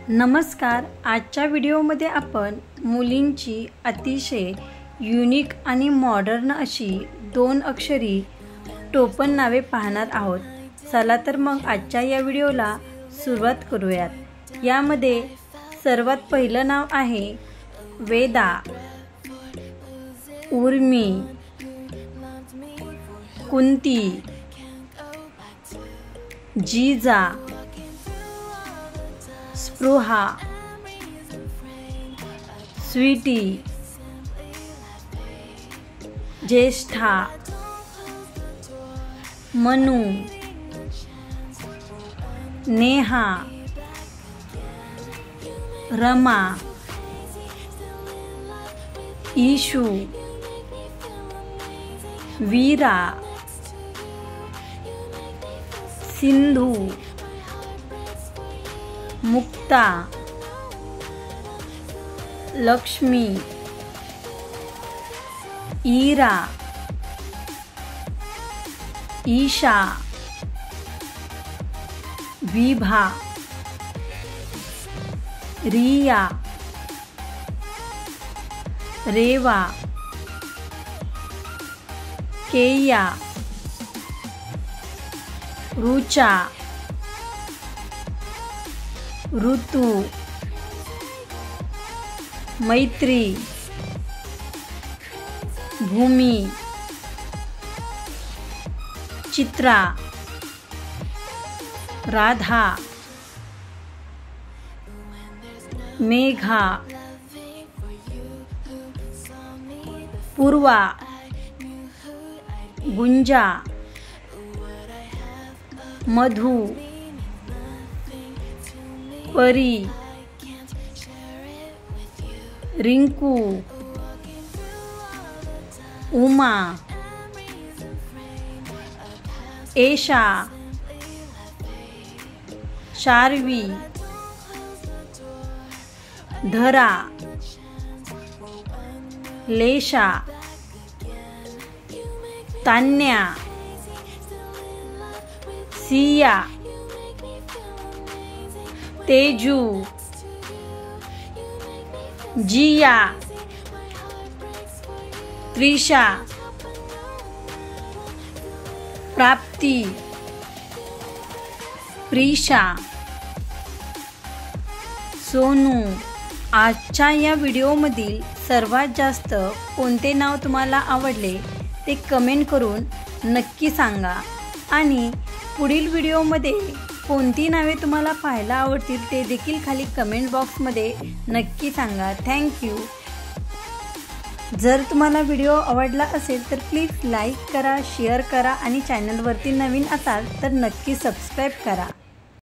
नमस्कार। आजच्या व्हिडिओमध्ये आपण मुलींची अतिशय युनिक आणि मॉडर्न अशी 2 अक्षरी टोपण नावे पाहणार आहोत। चला तर मग आजच्या या व्हिडिओला सुरुवात करूयात। यामध्ये सर्वात पहिलं नाव आहे वेदा, उर्मी, कुंती, जीजा, स्पृहा, स्वीटी, ज्येष्ठा, मनू, नेहा, रमा, ईशू, वीरा, सिंधू, मुक्ता, लक्ष्मी, ईरा, ईशा, विभा, रिया, रेवा, केया, रुचा, ऋतु, मैत्री, भूमी, चित्रा, राधा, मेघा, पूर्वा, गुंजा, मधु, परी, रिंकू, उमा, एशा, शार्वी, धरा, लेशा, तान्या, सिया, तेजू, जिया, त्रिशा, प्राप्ती, प्रीशा, सोनू। आजच्या या व्हिडिओमधील सर्वात जास्त कोणते नाव तुम्हाला आवडले ते कमेंट करून नक्की सांगा आणि पुढील व्हिडिओमध्ये कोणती नावे तुम्हाला पाहायला आवडतील ते देखील खाली कमेंट बॉक्समध्ये नक्की सांगा। थँक्यू। जर तुम्हाला व्हिडिओ आवडला असेल तर प्लीज लाईक करा, शेअर करा आणि चॅनलवरती नवीन असाल तर नक्की सबस्क्राईब करा।